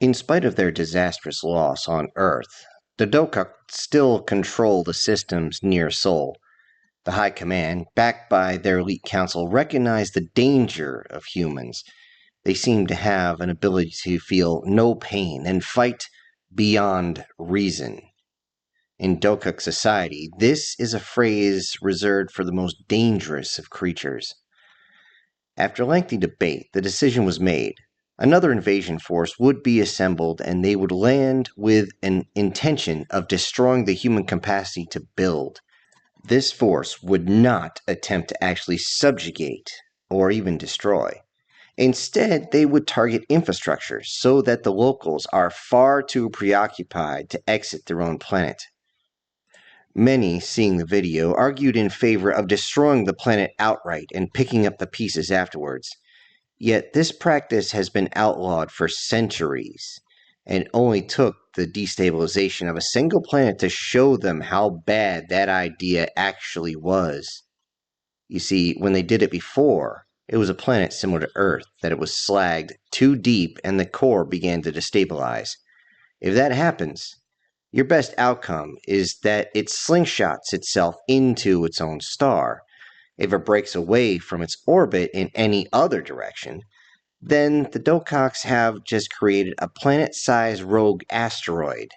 In spite of their disastrous loss on Earth, the Dokuk still control the system's near soul. The High Command, backed by their elite council, recognize the danger of humans. They seem to have an ability to feel no pain and fight beyond reason. In Dokuk society, this is a phrase reserved for the most dangerous of creatures. After lengthy debate, the decision was made. Another invasion force would be assembled, and they would land with an intention of destroying the human capacity to build. This force would not attempt to actually subjugate or even destroy. Instead, they would target infrastructure so that the locals are far too preoccupied to exit their own planet. Many, seeing the video, argued in favor of destroying the planet outright and picking up the pieces afterwards. Yet this practice has been outlawed for centuries, and it only took the destabilization of a single planet to show them how bad that idea actually was. You see, when they did it before, it was a planet similar to Earth that it was slagged too deep and the core began to destabilize. If that happens, your best outcome is that it slingshots itself into its own star. If it breaks away from its orbit in any other direction, then the Dokoks have just created a planet-sized rogue asteroid.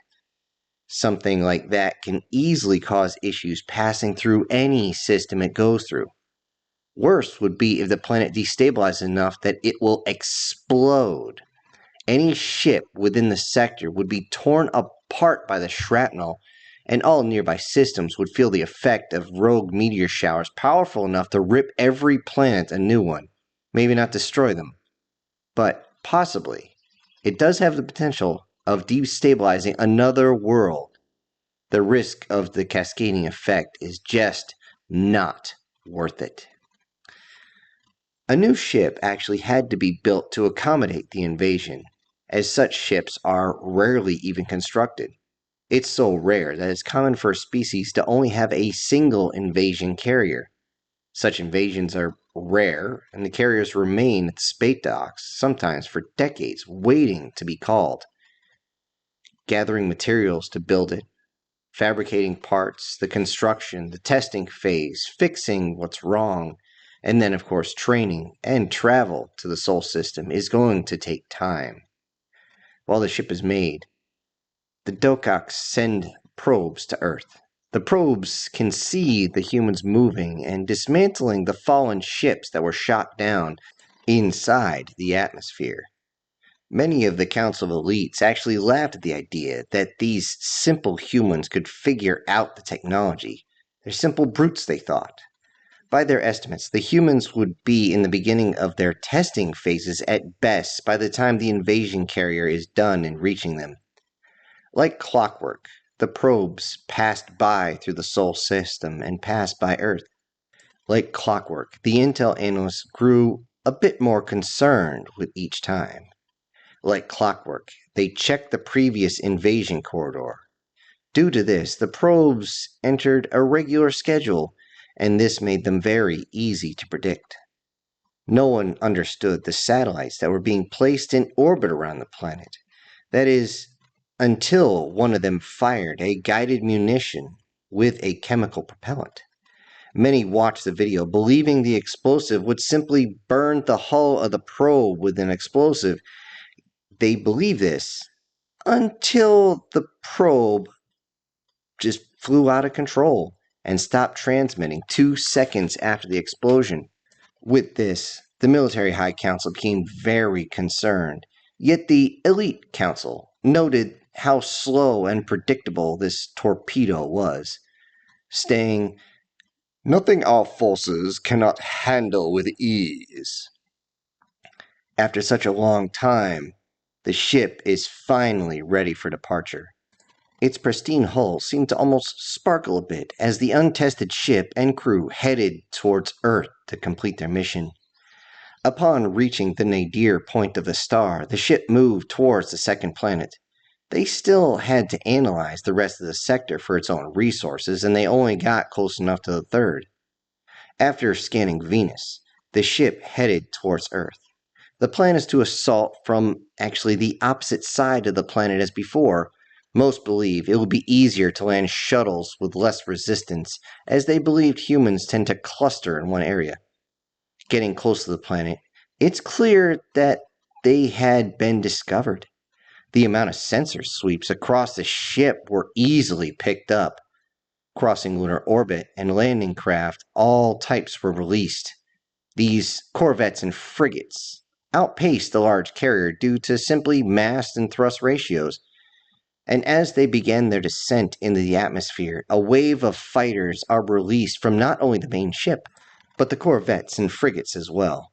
Something like that can easily cause issues passing through any system it goes through. Worse would be if the planet destabilizes enough that it will explode. Any ship within the sector would be torn apart by the shrapnel, and all nearby systems would feel the effect of rogue meteor showers powerful enough to rip every planet a new one. Maybe not destroy them, but possibly. It does have the potential of destabilizing another world. The risk of the cascading effect is just not worth it. A new ship actually had to be built to accommodate the invasion, as such ships are rarely even constructed. It's so rare that it's common for a species to only have a single invasion carrier. Such invasions are rare, and the carriers remain at the space docks, sometimes for decades, waiting to be called. Gathering materials to build it, fabricating parts, the construction, the testing phase, fixing what's wrong, and then, of course, training and travel to the Sol system is going to take time. While the ship is made, the Dokoks send probes to Earth. The probes can see the humans moving and dismantling the fallen ships that were shot down inside the atmosphere. Many of the Council of Elites actually laughed at the idea that these simple humans could figure out the technology. They're simple brutes, they thought. By their estimates, the humans would be in the beginning of their testing phases at best by the time the invasion carrier is done in reaching them. Like clockwork, the probes passed by through the Sol system and passed by Earth. Like clockwork, the intel analysts grew a bit more concerned with each time. Like clockwork, they checked the previous invasion corridor. Due to this, the probes entered a regular schedule, and this made them very easy to predict. No one understood the satellites that were being placed in orbit around the planet. That is, until one of them fired a guided munition with a chemical propellant. Many watched the video believing the explosive would simply burn the hull of the probe with an explosive. They believed this until the probe just flew out of control and stopped transmitting 2 seconds after the explosion. With this, the Military High Council became very concerned, yet the Elite Council noted how slow and predictable this torpedo was, saying, "Nothing our forces cannot handle with ease." After such a long time, the ship is finally ready for departure. Its pristine hull seemed to almost sparkle a bit as the untested ship and crew headed towards Earth to complete their mission. Upon reaching the nadir point of the star, the ship moved towards the second planet. They still had to analyze the rest of the sector for its own resources, and they only got close enough to the third. After scanning Venus, the ship headed towards Earth. The plan is to assault from actually the opposite side of the planet as before. Most believe it will be easier to land shuttles with less resistance, as they believed humans tend to cluster in one area. Getting close to the planet, it's clear that they had been discovered. The amount of sensor sweeps across the ship were easily picked up. Crossing lunar orbit and landing craft, all types were released. These corvettes and frigates outpaced the large carrier due to simply mass and thrust ratios. And as they began their descent into the atmosphere, a wave of fighters are released from not only the main ship, but the corvettes and frigates as well.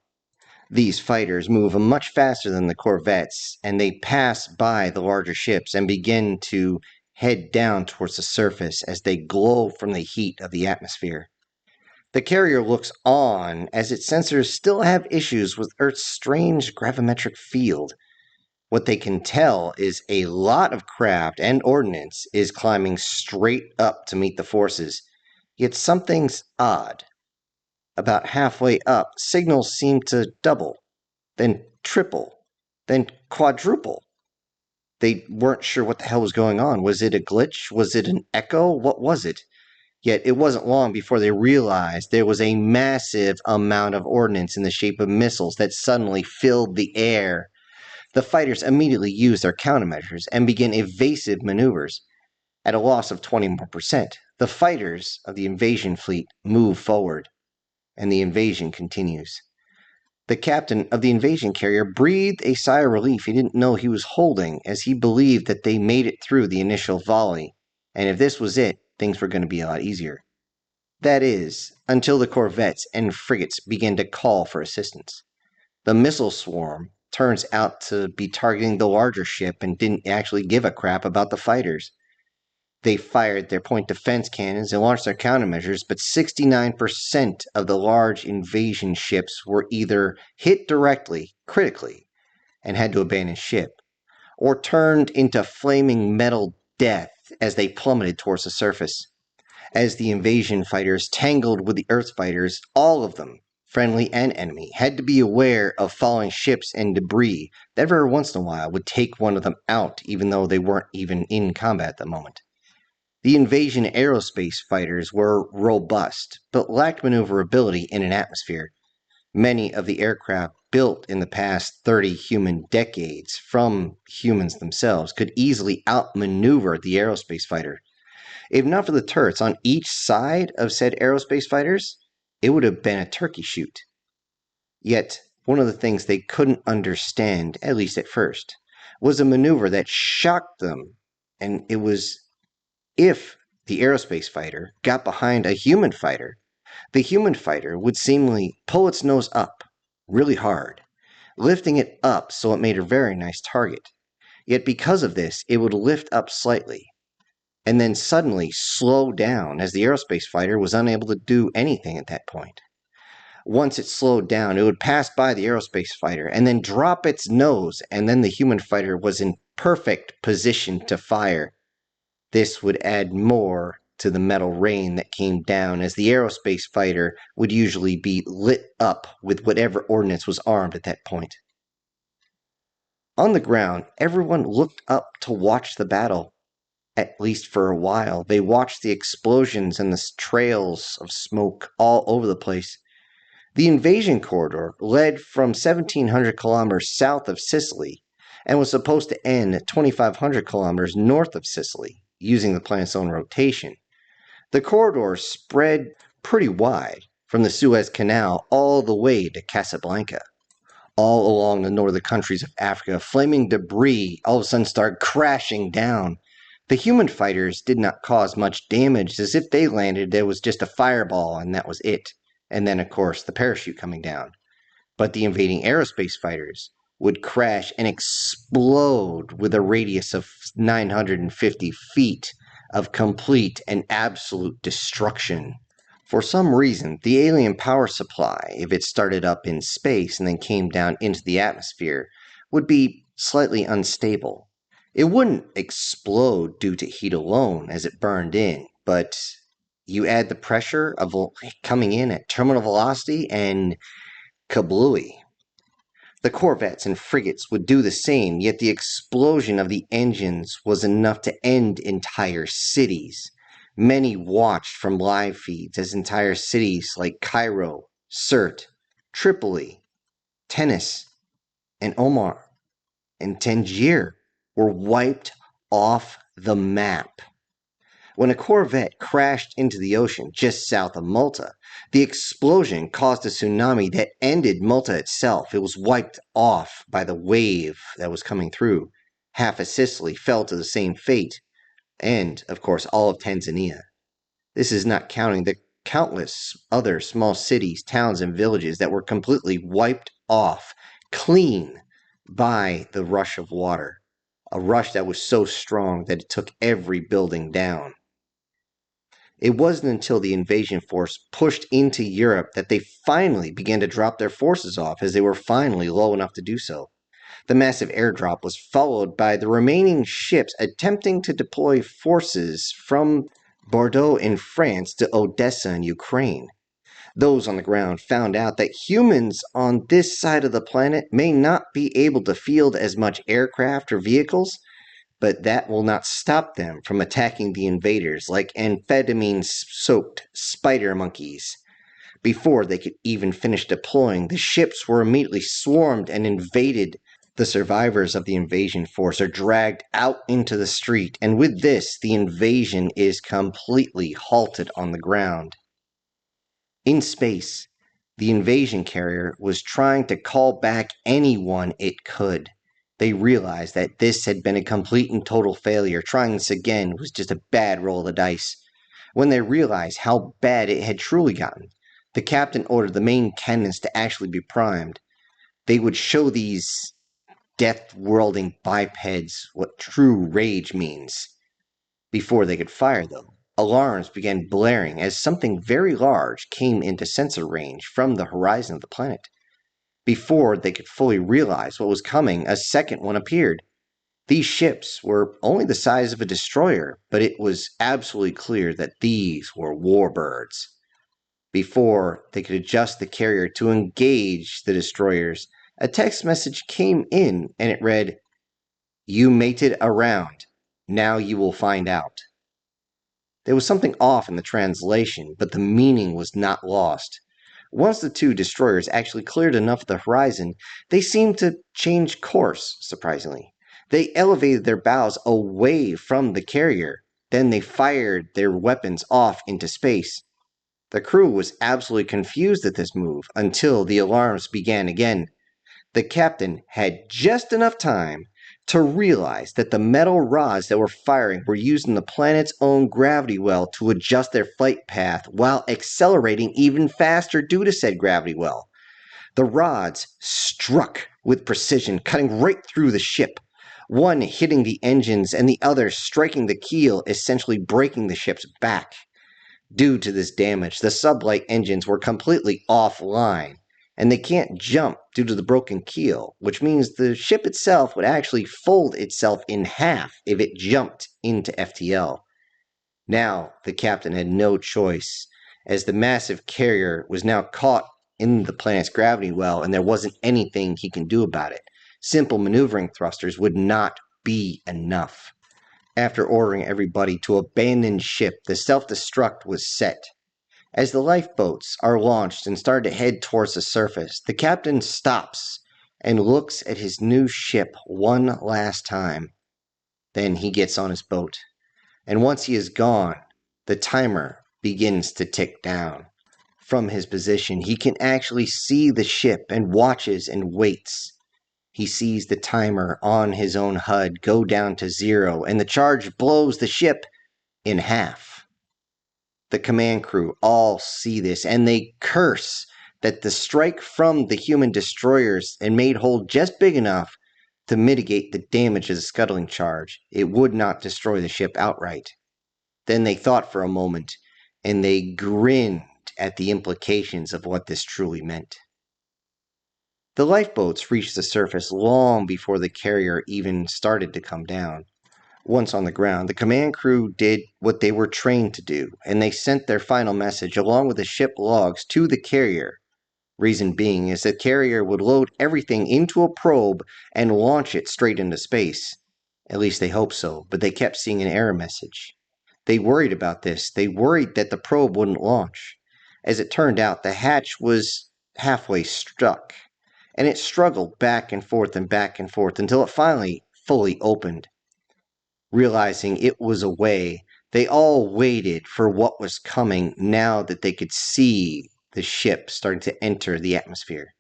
These fighters move much faster than the corvettes, and they pass by the larger ships and begin to head down towards the surface as they glow from the heat of the atmosphere. The carrier looks on as its sensors still have issues with Earth's strange gravimetric field. What they can tell is a lot of craft and ordnance is climbing straight up to meet the forces. Yet something's odd. About halfway up, signals seem to double, then triple, then quadruple. They weren't sure what the hell was going on. Was it a glitch? Was it an echo? What was it? Yet it wasn't long before they realized there was a massive amount of ordnance in the shape of missiles that suddenly filled the air. The fighters immediately used their countermeasures and began evasive maneuvers. At a loss of 20 more percent, the fighters of the invasion fleet move forward, and the invasion continues. The captain of the invasion carrier breathed a sigh of relief he didn't know he was holding, as he believed that they made it through the initial volley, and if this was it, things were going to be a lot easier. That is, until the corvettes and frigates began to call for assistance. The missile swarm turns out to be targeting the larger ship and didn't actually give a crap about the fighters. They fired their point defense cannons and launched their countermeasures, but 69% of the large invasion ships were either hit directly, critically, and had to abandon ship, or turned into flaming metal death as they plummeted towards the surface. As the invasion fighters tangled with the Earth fighters, all of them, friendly and enemy, had to be aware of falling ships and debris that every once in a while would take one of them out, even though they weren't even in combat at the moment. The invasion aerospace fighters were robust, but lacked maneuverability in an atmosphere. Many of the aircraft built in the past 30 human decades from humans themselves could easily outmaneuver the aerospace fighter. If not for the turrets on each side of said aerospace fighters, it would have been a turkey shoot. Yet, one of the things they couldn't understand, at least at first, was a maneuver that shocked them, and it was if the aerospace fighter got behind a human fighter, the human fighter would seemingly pull its nose up really hard, lifting it up so it made a very nice target. Yet because of this, it would lift up slightly, and then suddenly slow down as the aerospace fighter was unable to do anything at that point. Once it slowed down, it would pass by the aerospace fighter and then drop its nose, and then the human fighter was in perfect position to fire. This would add more to the metal rain that came down, as the aerospace fighter would usually be lit up with whatever ordnance was armed at that point. On the ground, everyone looked up to watch the battle. At least for a while, they watched the explosions and the trails of smoke all over the place. The invasion corridor led from 1,700 kilometers south of Sicily and was supposed to end at 2,500 kilometers north of Sicily, using the planet's own rotation. The corridor spread pretty wide, from the Suez Canal all the way to Casablanca. All along the northern countries of Africa, flaming debris all of a sudden started crashing down. The human fighters did not cause much damage, as if they landed, there was just a fireball and that was it. And then, of course, the parachute coming down. But the invading aerospace fighters would crash and explode with a radius of 950 feet of complete and absolute destruction. For some reason, the alien power supply, if it started up in space and then came down into the atmosphere, would be slightly unstable. It wouldn't explode due to heat alone as it burned in, but you add the pressure of coming in at terminal velocity and kablooey. The corvettes and frigates would do the same, yet the explosion of the engines was enough to end entire cities. Many watched from live feeds as entire cities like Cairo, Sirte, Tripoli, Tunis, and Omar and Tangier were wiped off the map. When a corvette crashed into the ocean just south of Malta, the explosion caused a tsunami that ended Malta itself. It was wiped off by the wave that was coming through. Half of Sicily fell to the same fate, and, of course, all of Tanzania. This is not counting the countless other small cities, towns, and villages that were completely wiped off, clean, by the rush of water. A rush that was so strong that it took every building down. It wasn't until the invasion force pushed into Europe that they finally began to drop their forces off, as they were finally low enough to do so. The massive airdrop was followed by the remaining ships attempting to deploy forces from Bordeaux in France to Odessa in Ukraine. Those on the ground found out that humans on this side of the planet may not be able to field as much aircraft or vehicles, but that will not stop them from attacking the invaders like amphetamine-soaked spider monkeys. Before they could even finish deploying, the ships were immediately swarmed and invaded. The survivors of the invasion force are dragged out into the street, and with this, the invasion is completely halted on the ground. In space, the invasion carrier was trying to call back anyone it could. They realized that this had been a complete and total failure. Trying this again was just a bad roll of the dice. When they realized how bad it had truly gotten, the captain ordered the main cannons to actually be primed. They would show these death-whirling bipeds what true rage means. Before they could fire, though, alarms began blaring as something very large came into sensor range from the horizon of the planet. Before they could fully realize what was coming, a second one appeared. These ships were only the size of a destroyer, but it was absolutely clear that these were warbirds. Before they could adjust the carrier to engage the destroyers, a text message came in and it read, "You mated around. Now you will find out." There was something off in the translation, but the meaning was not lost. Once the two destroyers actually cleared enough of the horizon, they seemed to change course, surprisingly. They elevated their bows away from the carrier. Then they fired their weapons off into space. The crew was absolutely confused at this move until the alarms began again. The captain had just enough time to realize that the metal rods that were firing were using the planet's own gravity well to adjust their flight path while accelerating even faster due to said gravity well. The rods struck with precision, cutting right through the ship, one hitting the engines and the other striking the keel, essentially breaking the ship's back. Due to this damage, the sublight engines were completely offline, and they can't jump due to the broken keel, which means the ship itself would actually fold itself in half if it jumped into FTL. Now, the captain had no choice, as the massive carrier was now caught in the planet's gravity well, and there wasn't anything he can do about it. Simple maneuvering thrusters would not be enough. After ordering everybody to abandon ship, the self-destruct was set. As the lifeboats are launched and start to head towards the surface, the captain stops and looks at his new ship one last time. Then he gets on his boat, and once he is gone, the timer begins to tick down. From his position, he can actually see the ship and watches and waits. He sees the timer on his own HUD go down to 0, and the charge blows the ship in half. The command crew all see this, and they curse that the strike from the human destroyers and made hole just big enough to mitigate the damage of the scuttling charge. It would not destroy the ship outright. Then they thought for a moment, and they grinned at the implications of what this truly meant. The lifeboats reached the surface long before the carrier even started to come down. Once on the ground, the command crew did what they were trained to do, and they sent their final message along with the ship logs to the carrier. Reason being is the carrier would load everything into a probe and launch it straight into space. At least they hoped so, but they kept seeing an error message. They worried about this. They worried that the probe wouldn't launch. As it turned out, the hatch was halfway stuck, and it struggled back and forth until it finally fully opened. Realizing it was away, they all waited for what was coming now that they could see the ship starting to enter the atmosphere.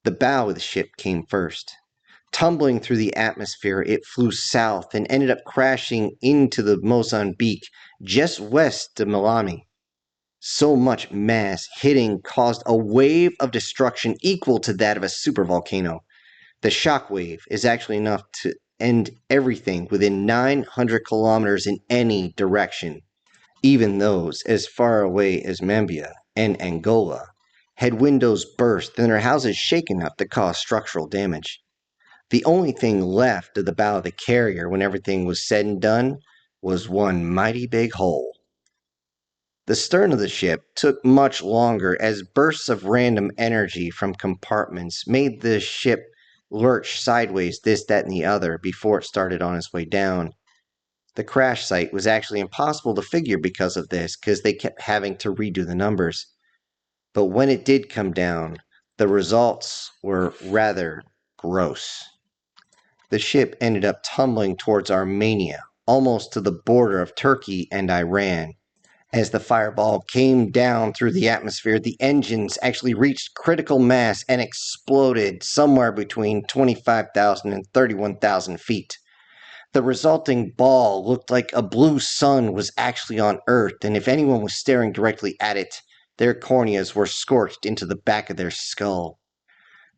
The bow of the ship came first. Tumbling through the atmosphere, it flew south and ended up crashing into the Mozambique just west of Miami. So much mass hitting caused a wave of destruction equal to that of a supervolcano. The shock wave is actually enough to end everything within 900 kilometers in any direction. Even those as far away as Mambia and Angola had windows burst and their houses shaken up to cause structural damage. The only thing left of the bow of the carrier when everything was said and done was one mighty big hole. The stern of the ship took much longer as bursts of random energy from compartments made the ship lurch sideways this, that, and the other before it started on its way down. The crash site was actually impossible to figure because of this, because they kept having to redo the numbers. But when it did come down, the results were rather gross. The ship ended up tumbling towards Armenia, almost to the border of Turkey and Iran. As the fireball came down through the atmosphere, the engines actually reached critical mass and exploded somewhere between 25,000 and 31,000 feet. The resulting ball looked like a blue sun was actually on Earth, and if anyone was staring directly at it, their corneas were scorched into the back of their skull.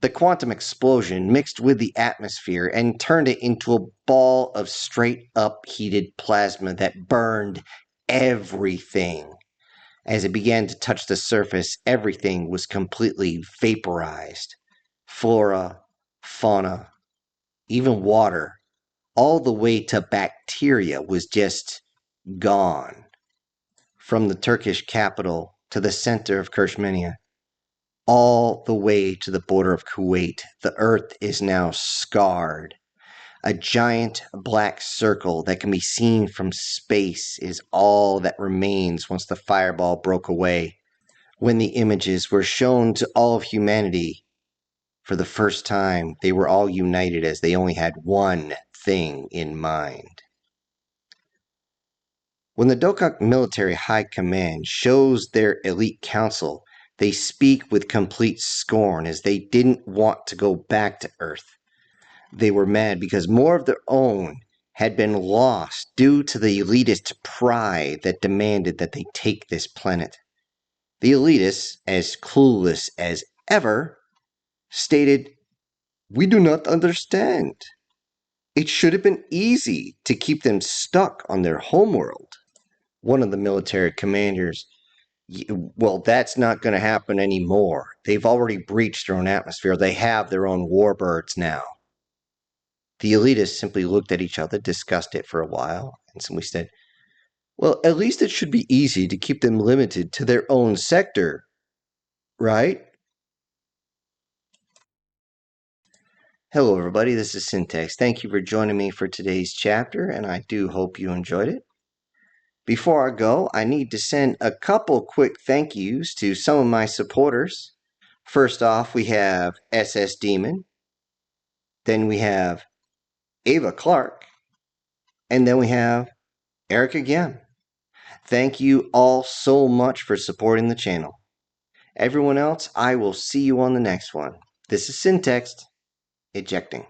The quantum explosion mixed with the atmosphere and turned it into a ball of straight-up heated plasma that burned everything. As it began to touch the surface, everything was completely vaporized. Flora, fauna, even water, all the way to bacteria was just gone. From the Turkish capital to the center of Kershmenia, all the way to the border of Kuwait, the earth is now scarred. A giant black circle that can be seen from space is all that remains once the fireball broke away. When the images were shown to all of humanity, for the first time, they were all united as they only had one thing in mind. When the Dokak Military High Command shows their elite council, they speak with complete scorn as they didn't want to go back to Earth. They were mad because more of their own had been lost due to the elitist pride that demanded that they take this planet. The elitists, as clueless as ever, stated, "We do not understand. It should have been easy to keep them stuck on their homeworld." One of the military commanders, "Well, that's not going to happen anymore. They've already breached their own atmosphere. They have their own warbirds now." The elitists simply looked at each other, discussed it for a while, and simply said, "Well, at least it should be easy to keep them limited to their own sector, right?" Hello, everybody. This is Syntax. Thank you for joining me for today's chapter, and I do hope you enjoyed it. Before I go, I need to send a couple quick thank yous to some of my supporters. First off, we have SS Demon. Then we have Ava Clark. And then we have Eric again. Thank you all so much for supporting the channel. Everyone else, I will see you on the next one. This is Syntax, ejecting.